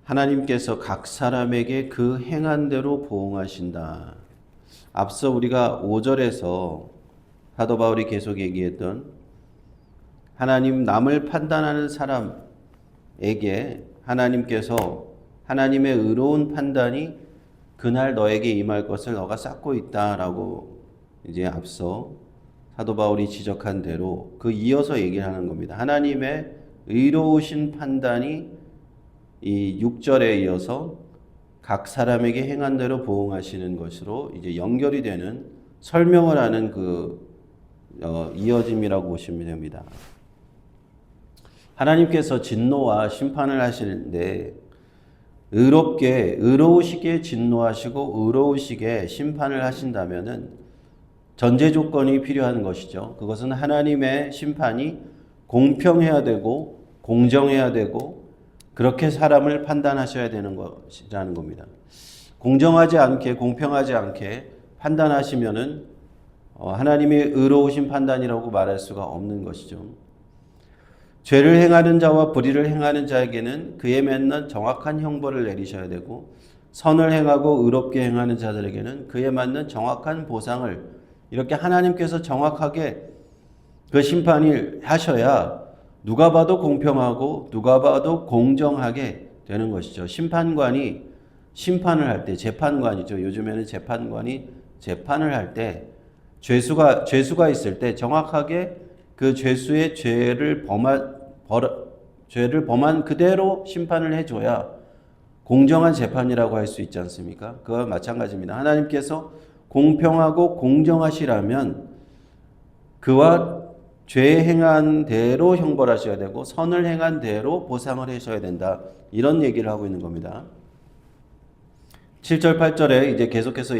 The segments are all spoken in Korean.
하나님께서 각 사람에게 그 행한 대로 보응하신다. 앞서 우리가 5절에서 사도 바울이 계속 얘기했던 하나님 남을 판단하는 사람에게 하나님께서 하나님의 의로운 판단이 그날 너에게 임할 것을 너가 쌓고 있다라고 이제 앞서 사도 바울이 지적한 대로 그 이어서 얘기를 하는 겁니다. 하나님의 의로우신 판단이 이 6절에 이어서 각 사람에게 행한 대로 보응하시는 것으로 이제 연결이 되는 설명을 하는 이어짐이라고 보시면 됩니다. 하나님께서 진노와 심판을 하시는데 의로우시게 진노하시고 의로우시게 심판을 하신다면은 전제 조건이 필요한 것이죠. 그것은 하나님의 심판이 공평해야 되고 공정해야 되고 그렇게 사람을 판단하셔야 되는 것이라는 겁니다. 공정하지 않게 공평하지 않게 판단하시면은 하나님의 의로우신 판단이라고 말할 수가 없는 것이죠. 죄를 행하는 자와 불의를 행하는 자에게는 그에 맞는 정확한 형벌을 내리셔야 되고 선을 행하고 의롭게 행하는 자들에게는 그에 맞는 정확한 보상을 이렇게 하나님께서 정확하게 그 심판을 하셔야 누가 봐도 공평하고 누가 봐도 공정하게 되는 것이죠. 심판관이 심판을 할 때 재판관이죠. 요즘에는 재판관이 재판을 할 때 죄수가 있을 때 정확하게 그 죄수의 죄를 범한 그대로 심판을 해줘야 공정한 재판이라고 할 수 있지 않습니까? 그와 마찬가지입니다. 하나님께서 공평하고 공정하시라면 그와 죄 행한 대로 형벌하셔야 되고 선을 행한 대로 보상을 하셔야 된다. 이런 얘기를 하고 있는 겁니다. 7절 8절에 이제 계속해서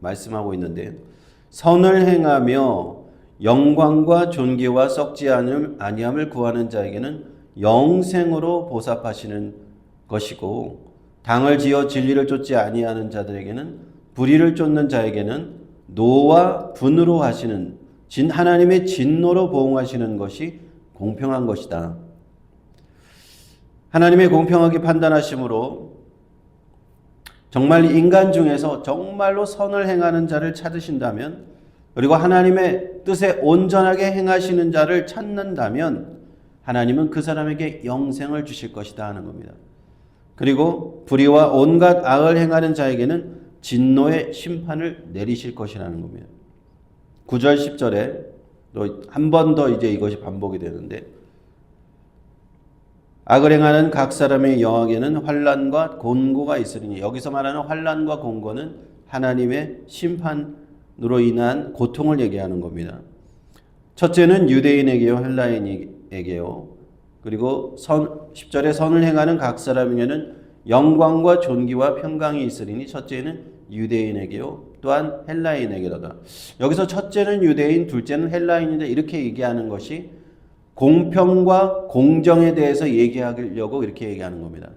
말씀하고 있는데 선을 행하며 영광과 존귀와 썩지 아니함을 구하는 자에게는 영생으로 보답하시는 것이고 당을 지어 진리를 쫓지 아니하는 자들에게는 불의를 쫓는 자에게는 노와 분으로 하시는 하나님의 진노로 보응하시는 것이 공평한 것이다. 하나님의 공평하게 판단하심으로 정말 인간 중에서 정말로 선을 행하는 자를 찾으신다면 그리고 하나님의 뜻에 온전하게 행하시는 자를 찾는다면 하나님은 그 사람에게 영생을 주실 것이다 하는 겁니다. 그리고 불의와 온갖 악을 행하는 자에게는 진노의 심판을 내리실 것이라는 겁니다. 9절 10절에 한 번 더 이제 이것이 반복이 되는데 악을 행하는 각 사람의 영에게는 환난과 곤고가 있으리니 여기서 말하는 환난과 곤고는 하나님의 심판으로 인한 고통을 얘기하는 겁니다. 첫째는 유대인에게요 헬라인에게요. 그리고 10절에 선을 행하는 각 사람에게는 영광과 존귀와 평강이 있으리니 첫째는 유대인에게요 또한 헬라인에게로다. 여기서 첫째는 유대인, 둘째는 헬라인인데 이렇게 얘기하는 것이 공평과 공정에 대해서 얘기하려고 이렇게 얘기하는 겁니다.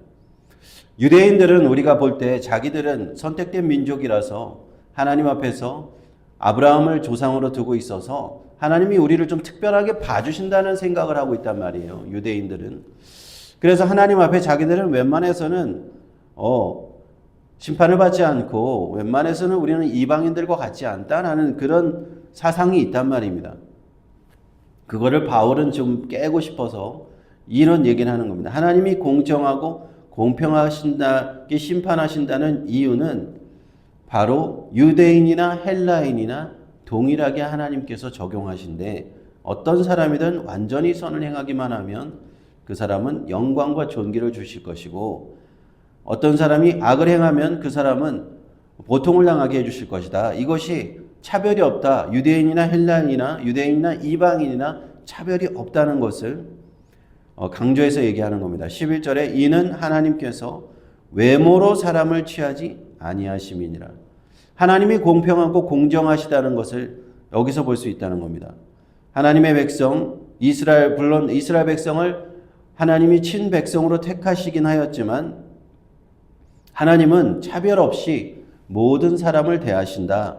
유대인들은 우리가 볼 때 자기들은 선택된 민족이라서 하나님 앞에서 아브라함을 조상으로 두고 있어서 하나님이 우리를 좀 특별하게 봐주신다는 생각을 하고 있단 말이에요. 유대인들은. 그래서 하나님 앞에 자기들은 웬만해서는 심판을 받지 않고 웬만해서는 우리는 이방인들과 같지 않다라는 그런 사상이 있단 말입니다. 그거를 바울은 좀 깨고 싶어서 이런 얘기를 하는 겁니다. 하나님이 공정하고 공평하신다게 심판하신다는 이유는 바로 유대인이나 헬라인이나 동일하게 하나님께서 적용하신데 어떤 사람이든 완전히 선을 행하기만 하면 그 사람은 영광과 존귀를 주실 것이고 어떤 사람이 악을 행하면 그 사람은 고통을 당하게 해주실 것이다. 이것이 차별이 없다. 유대인이나 헬라인이나 유대인이나 이방인이나 차별이 없다는 것을 강조해서 얘기하는 겁니다. 11절에 이는 하나님께서 외모로 사람을 취하지 아니하심이니라. 하나님이 공평하고 공정하시다는 것을 여기서 볼 수 있다는 겁니다. 하나님의 백성 물론 이스라엘 백성을 하나님이 친백성으로 택하시긴 하였지만 하나님은 차별 없이 모든 사람을 대하신다.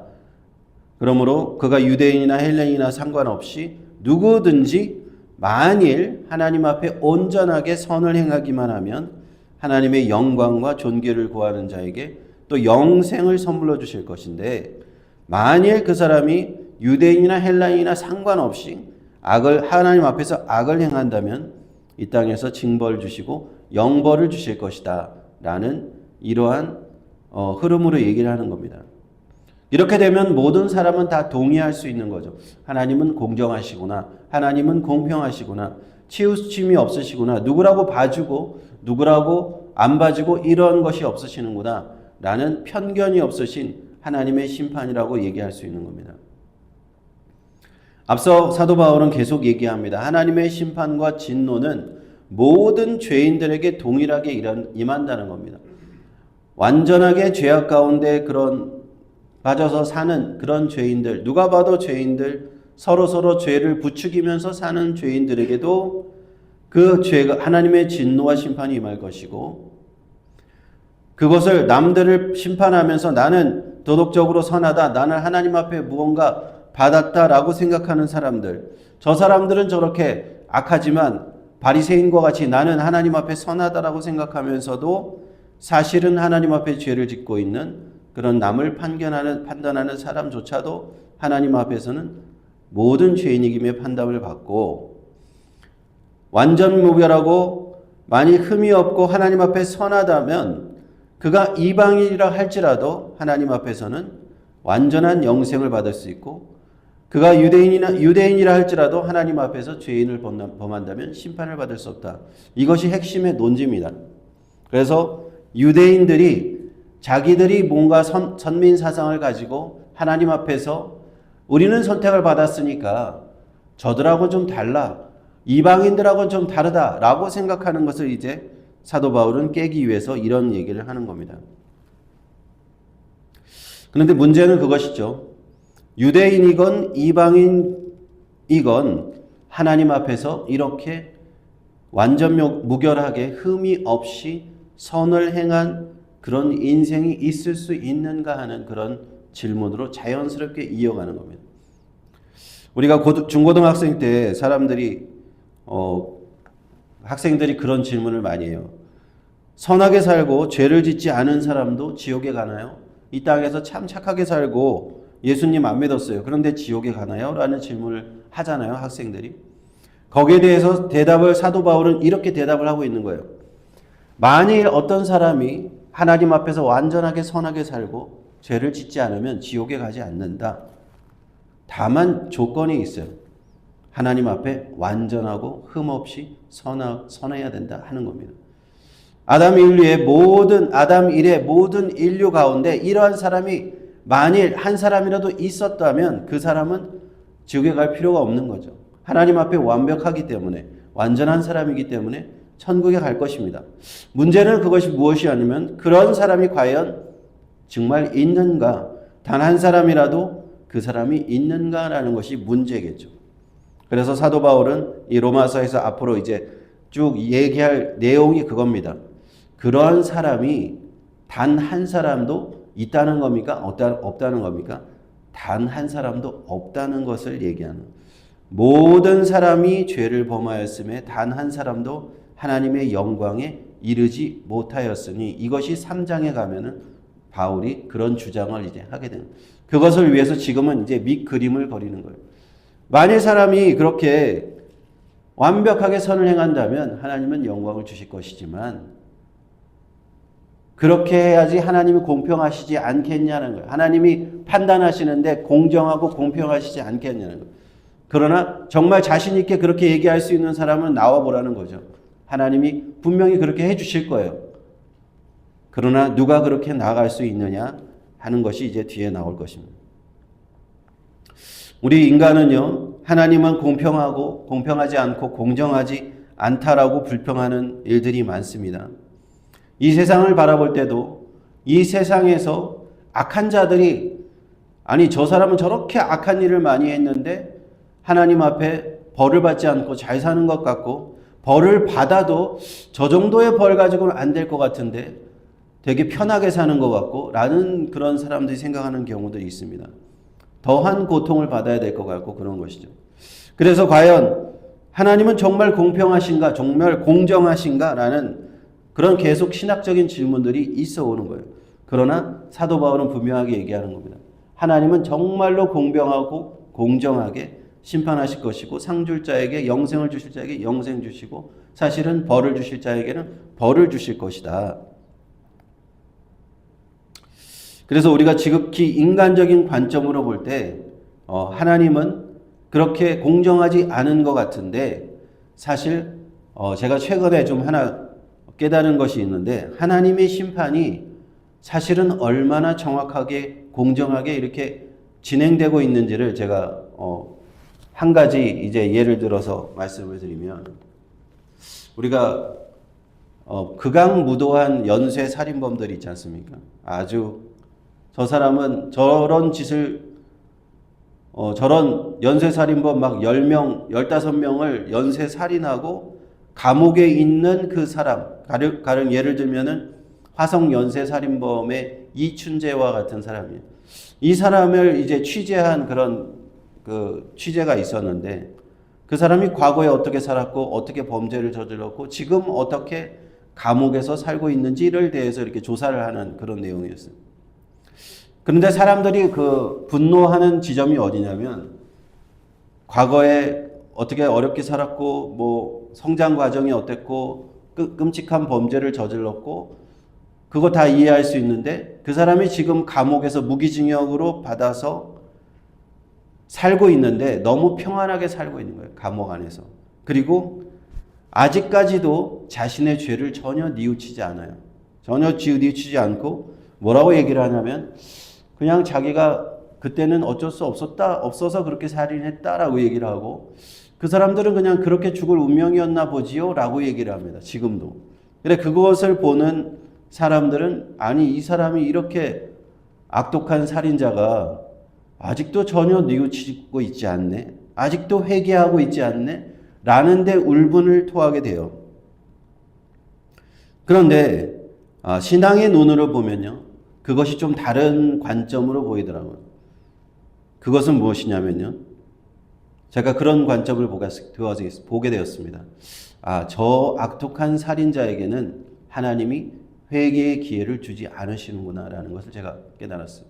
그러므로 그가 유대인이나 헬라인이나 상관없이 누구든지 만일 하나님 앞에 온전하게 선을 행하기만 하면 하나님의 영광과 존귀를 구하는 자에게 또 영생을 선물로 주실 것인데, 만일 그 사람이 유대인이나 헬라인이나 상관없이 하나님 앞에서 악을 행한다면 이 땅에서 징벌을 주시고 영벌을 주실 것이다 라는 이러한 흐름으로 얘기를 하는 겁니다. 이렇게 되면 모든 사람은 다 동의할 수 있는 거죠. 하나님은 공정하시구나, 하나님은 공평하시구나, 치우침이 없으시구나, 누구라고 봐주고 누구라고 안 봐주고 이런 것이 없으시는구나 라는 편견이 없으신 하나님의 심판이라고 얘기할 수 있는 겁니다. 앞서 사도 바울은 계속 얘기합니다. 하나님의 심판과 진노는 모든 죄인들에게 동일하게 임한다는 겁니다. 완전하게 죄악 가운데 빠져서 사는 그런 죄인들, 누가 봐도 죄인들, 서로 죄를 부추기면서 사는 죄인들에게도 그 죄가 하나님의 진노와 심판이 임할 것이고, 그것을 남들을 심판하면서 나는 도덕적으로 선하다, 나는 하나님 앞에 무언가 받았다라고 생각하는 사람들, 저 사람들은 저렇게 악하지만 바리새인과 같이 나는 하나님 앞에 선하다라고 생각하면서도 사실은 하나님 앞에 죄를 짓고 있는 그런 남을 판단하는 사람조차도 하나님 앞에서는 모든 죄인이김에 판단을 받고, 완전 무별하고 만일 흠이 없고 하나님 앞에 선하다면 그가 이방인이라 할지라도 하나님 앞에서는 완전한 영생을 받을 수 있고, 그가 유대인이라 할지라도 하나님 앞에서 죄인을 범한다면 심판을 받을 수 없다. 이것이 핵심의 논지입니다. 그래서 유대인들이 자기들이 뭔가 선민 사상을 가지고 하나님 앞에서 우리는 선택을 받았으니까 저들하고 좀 달라, 이방인들하고는 좀 다르다라고 생각하는 것을 이제 사도 바울은 깨기 위해서 이런 얘기를 하는 겁니다. 그런데 문제는 그것이죠. 유대인이건 이방인이건 하나님 앞에서 이렇게 완전 무결하게 흠이 없이 선을 행한 그런 인생이 있을 수 있는가 하는 그런 질문으로 자연스럽게 이어가는 겁니다. 우리가 중고등학생 때 학생들이 그런 질문을 많이 해요. 선하게 살고 죄를 짓지 않은 사람도 지옥에 가나요? 이 땅에서 참 착하게 살고 예수님 안 믿었어요. 그런데 지옥에 가나요? 라는 질문을 하잖아요, 학생들이. 거기에 대해서 사도 바울은 이렇게 대답을 하고 있는 거예요. 만일 어떤 사람이 하나님 앞에서 완전하게 선하게 살고 죄를 짓지 않으면 지옥에 가지 않는다. 다만 조건이 있어요. 하나님 앞에 완전하고 흠없이 선해야 된다 하는 겁니다. 아담 1의 모든 인류 가운데 이러한 사람이 만일 한 사람이라도 있었다면 그 사람은 지옥에 갈 필요가 없는 거죠. 하나님 앞에 완벽하기 때문에, 완전한 사람이기 때문에 천국에 갈 것입니다. 문제는 그것이 무엇이 아니면 그런 사람이 과연 정말 있는가, 단 한 사람이라도 그 사람이 있는가라는 것이 문제겠죠. 그래서 사도 바울은 이 로마서에서 앞으로 이제 쭉 얘기할 내용이 그겁니다. 그러한 사람이 단 한 사람도 있다는 겁니까? 없다는 겁니까? 단 한 사람도 없다는 것을 얘기하는, 모든 사람이 죄를 범하였음에 단 한 사람도 하나님의 영광에 이르지 못하였으니, 이것이 3장에 가면은 바울이 그런 주장을 이제 하게 되는, 그것을 위해서 지금은 이제 밑그림을 그리는 거예요. 만일 사람이 그렇게 완벽하게 선을 행한다면 하나님은 영광을 주실 것이지만, 그렇게 해야지 하나님이 공평하시지 않겠냐는 거예요. 하나님이 판단하시는데 공정하고 공평하시지 않겠냐는 거예요. 그러나 정말 자신 있게 그렇게 얘기할 수 있는 사람은 나와보라는 거죠. 하나님이 분명히 그렇게 해주실 거예요. 그러나 누가 그렇게 나아갈 수 있느냐 하는 것이 이제 뒤에 나올 것입니다. 우리 인간은요, 하나님은 공평하고 공평하지 않고 공정하지 않다라고 불평하는 일들이 많습니다. 이 세상을 바라볼 때도 이 세상에서 악한 자들이, 아니 저 사람은 저렇게 악한 일을 많이 했는데 하나님 앞에 벌을 받지 않고 잘 사는 것 같고, 벌을 받아도 저 정도의 벌 가지고는 안 될 것 같은데 되게 편하게 사는 것 같고 라는 그런 사람들이 생각하는 경우들이 있습니다. 더한 고통을 받아야 될 것 같고 그런 것이죠. 그래서 과연 하나님은 정말 공평하신가, 정말 공정하신가 라는 그런 계속 신학적인 질문들이 있어 오는 거예요. 그러나 사도 바울은 분명하게 얘기하는 겁니다. 하나님은 정말로 공평하고 공정하게 심판하실 것이고 상 줄 자에게 영생을 주실 자에게 영생 주시고 사실은 벌을 주실 자에게는 벌을 주실 것이다. 그래서 우리가 지극히 인간적인 관점으로 볼 때 하나님은 그렇게 공정하지 않은 것 같은데 사실 제가 최근에 좀 하나 깨달은 것이 있는데 하나님의 심판이 사실은 얼마나 정확하게 공정하게 이렇게 진행되고 있는지를 제가 한 가지 이제 예를 들어서 말씀을 드리면 우리가 극악무도한 연쇄 살인범들이 있지 않습니까? 아주 저 사람은 저런 짓을 저런 연쇄살인범 막 10명, 15명을 연쇄살인하고 감옥에 있는 그 사람, 가령 예를 들면은 화성 연쇄살인범의 이춘재와 같은 사람이에요. 이 사람을 이제 취재한 그런 그 취재가 있었는데 그 사람이 과거에 어떻게 살았고 어떻게 범죄를 저질렀고 지금 어떻게 감옥에서 살고 있는지를 대해서 이렇게 조사를 하는 그런 내용이었어요. 그런데 사람들이 그 분노하는 지점이 어디냐면 과거에 어떻게 어렵게 살았고 뭐 성장 과정이 어땠고 끔찍한 범죄를 저질렀고 그거 다 이해할 수 있는데 그 사람이 지금 감옥에서 무기징역으로 받아서 살고 있는데 너무 평안하게 살고 있는 거예요. 감옥 안에서. 그리고 아직까지도 자신의 죄를 전혀 뉘우치지 않아요. 전혀 뉘우치지 않고 뭐라고 얘기를 하냐면 그냥 자기가 그때는 어쩔 수 없어서 그렇게 살인했다라고 얘기를 하고 그 사람들은 그냥 그렇게 죽을 운명이었나 보지요 라고 얘기를 합니다. 지금도. 그래 그것을 보는 사람들은 아니 이 사람이 이렇게 악독한 살인자가 아직도 전혀 뉘우치고 있지 않네. 아직도 회개하고 있지 않네. 라는 데 울분을 토하게 돼요. 그런데 신앙의 눈으로 보면요. 그것이 좀 다른 관점으로 보이더라고요. 그것은 무엇이냐면요. 제가 그런 관점을 보게 되었습니다. 저 악독한 살인자에게는 하나님이 회개의 기회를 주지 않으시는구나라는 것을 제가 깨달았어요.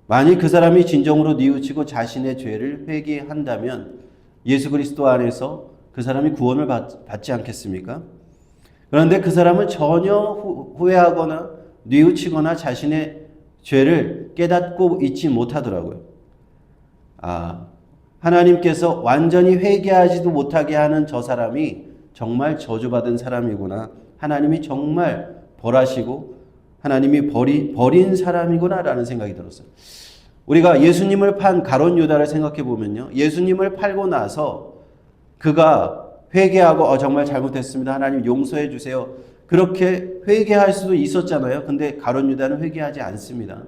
만일 그 사람이 진정으로 뉘우치고 자신의 죄를 회개한다면 예수 그리스도 안에서 그 사람이 구원을 받지 않겠습니까? 그런데 그 사람은 전혀 후회하거나 뉘우치거나 자신의 죄를 깨닫고 있지 못하더라고요. 하나님께서 완전히 회개하지도 못하게 하는 저 사람이 정말 저주받은 사람이구나. 하나님이 정말 벌하시고 하나님이 버린 사람이구나라는 생각이 들었어요. 우리가 예수님을 판 가룟 유다를 생각해 보면요. 예수님을 팔고 나서 그가 회개하고 정말 잘못했습니다. 하나님 용서해 주세요. 그렇게 회개할 수도 있었잖아요. 근데 가룟 유다는 회개하지 않습니다.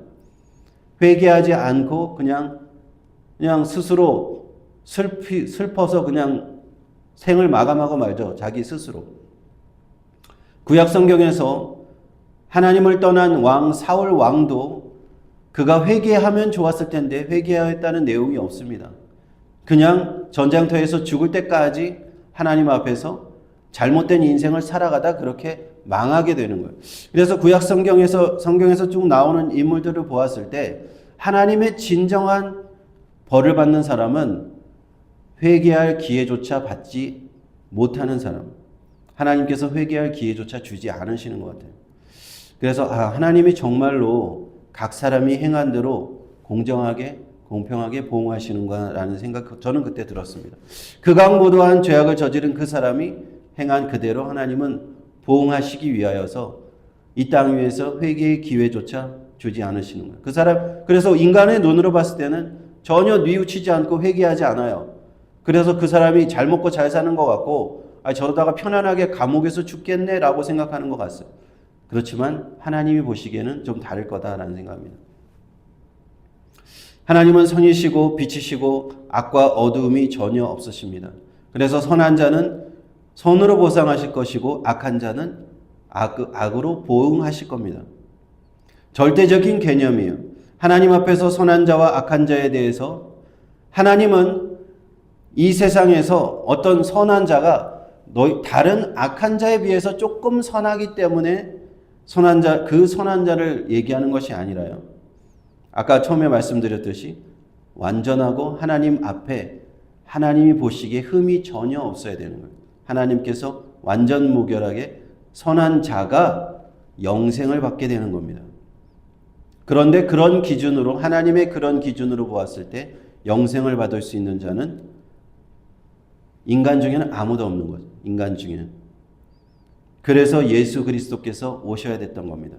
회개하지 않고 그냥 스스로 슬퍼서 그냥 생을 마감하고 말죠. 자기 스스로. 구약 성경에서 하나님을 떠난 왕 사울 왕도 그가 회개하면 좋았을 텐데 회개하였다는 내용이 없습니다. 그냥 전장터에서 죽을 때까지 하나님 앞에서 잘못된 인생을 살아가다 그렇게 망하게 되는 거예요. 그래서 구약 성경에서 쭉 나오는 인물들을 보았을 때 하나님의 진정한 벌을 받는 사람은 회개할 기회조차 받지 못하는 사람. 하나님께서 회개할 기회조차 주지 않으시는 것 같아요. 그래서 하나님이 정말로 각 사람이 행한 대로 공정하게 공평하게 보응하시는가라는 생각 저는 그때 들었습니다. 극악무도한 죄악을 저지른 그 사람이 행한 그대로 하나님은 보응하시기 위하여서 이 땅 위에서 회개의 기회조차 주지 않으시는 거예요. 그 사람 그래서 인간의 눈으로 봤을 때는 전혀 뉘우치지 않고 회개하지 않아요. 그래서 그 사람이 잘 먹고 잘 사는 것 같고 저러다가 편안하게 감옥에서 죽겠네라고 생각하는 것 같아요. 그렇지만 하나님이 보시기에는 좀 다를 거다라는 생각입니다. 하나님은 선이시고 빛이시고 악과 어두움이 전혀 없으십니다. 그래서 선한 자는 선으로 보상하실 것이고 악한 자는 악으로 보응하실 겁니다. 절대적인 개념이에요. 하나님 앞에서 선한 자와 악한 자에 대해서 하나님은 이 세상에서 어떤 선한 자가 너희 다른 악한 자에 비해서 조금 선하기 때문에 선한 자, 그 선한 자를 얘기하는 것이 아니라요. 아까 처음에 말씀드렸듯이 완전하고 하나님 앞에 하나님이 보시기에 흠이 전혀 없어야 되는 거예요. 하나님께서 완전 무결하게 선한 자가 영생을 받게 되는 겁니다. 그런데 그런 기준으로 하나님의 그런 기준으로 보았을 때 영생을 받을 수 있는 자는 인간 중에는 아무도 없는 거죠. 인간 중에는. 그래서 예수 그리스도께서 오셔야 됐던 겁니다.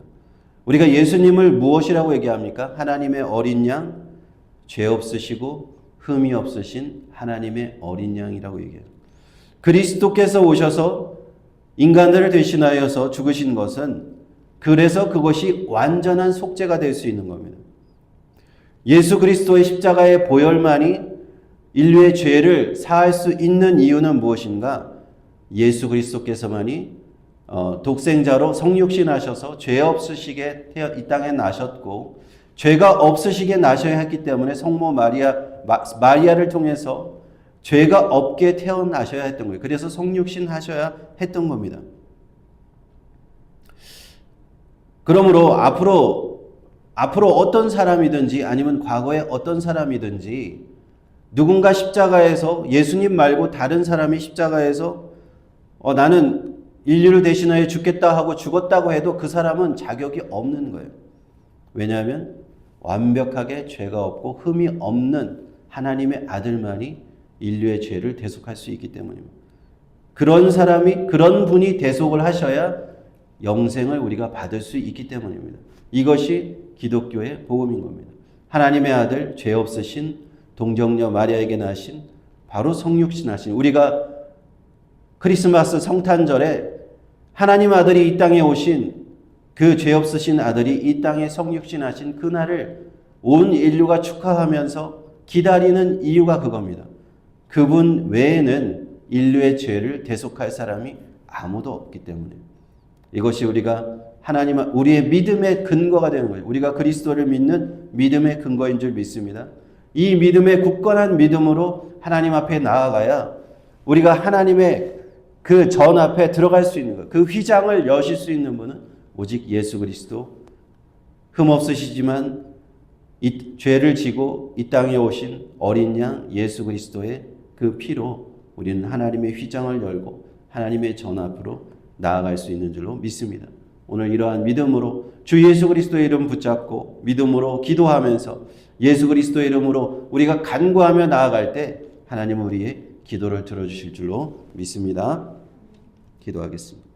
우리가 예수님을 무엇이라고 얘기합니까? 하나님의 어린 양, 죄 없으시고 흠이 없으신 하나님의 어린 양이라고 얘기해요. 그리스도께서 오셔서 인간들을 대신하여서 죽으신 것은 그래서 그것이 완전한 속죄가 될 수 있는 겁니다. 예수 그리스도의 십자가의 보혈만이 인류의 죄를 사할 수 있는 이유는 무엇인가? 예수 그리스도께서만이 독생자로 성육신하셔서 죄 없으시게 이 땅에 나셨고 죄가 없으시게 나셔야 했기 때문에 성모 마리아를 통해서 죄가 없게 태어나셔야 했던 거예요. 그래서 성육신하셔야 했던 겁니다. 그러므로 앞으로 어떤 사람이든지 아니면 과거에 어떤 사람이든지 누군가 십자가에서 예수님 말고 다른 사람이 십자가에서 나는 인류를 대신하여 죽겠다 하고 죽었다고 해도 그 사람은 자격이 없는 거예요. 왜냐하면 완벽하게 죄가 없고 흠이 없는 하나님의 아들만이 인류의 죄를 대속할 수 있기 때문입니다. 그런 분이 대속을 하셔야 영생을 우리가 받을 수 있기 때문입니다. 이것이 기독교의 복음인 겁니다. 하나님의 아들, 죄 없으신 동정녀 마리아에게 나신 바로 성육신하신 우리가 크리스마스 성탄절에 하나님 아들이 이 땅에 오신 그 죄 없으신 아들이 이 땅에 성육신하신 그날을 온 인류가 축하하면서 기다리는 이유가 그겁니다. 그분 외에는 인류의 죄를 대속할 사람이 아무도 없기 때문에 이것이 우리의 믿음의 근거가 되는 거예요. 우리가 그리스도를 믿는 믿음의 근거인 줄 믿습니다. 이 믿음의 굳건한 믿음으로 하나님 앞에 나아가야 우리가 하나님의 그 전 앞에 들어갈 수 있는 것, 그 휘장을 여실 수 있는 분은 오직 예수 그리스도, 흠 없으시지만 이 죄를 지고 이 땅에 오신 어린 양 예수 그리스도의 그 피로 우리는 하나님의 휘장을 열고 하나님의 전 앞으로 나아갈 수 있는 줄로 믿습니다. 오늘 이러한 믿음으로 주 예수 그리스도의 이름 붙잡고 믿음으로 기도하면서 예수 그리스도의 이름으로 우리가 간구하며 나아갈 때 하나님은 우리의 기도를 들어주실 줄로 믿습니다. 기도하겠습니다.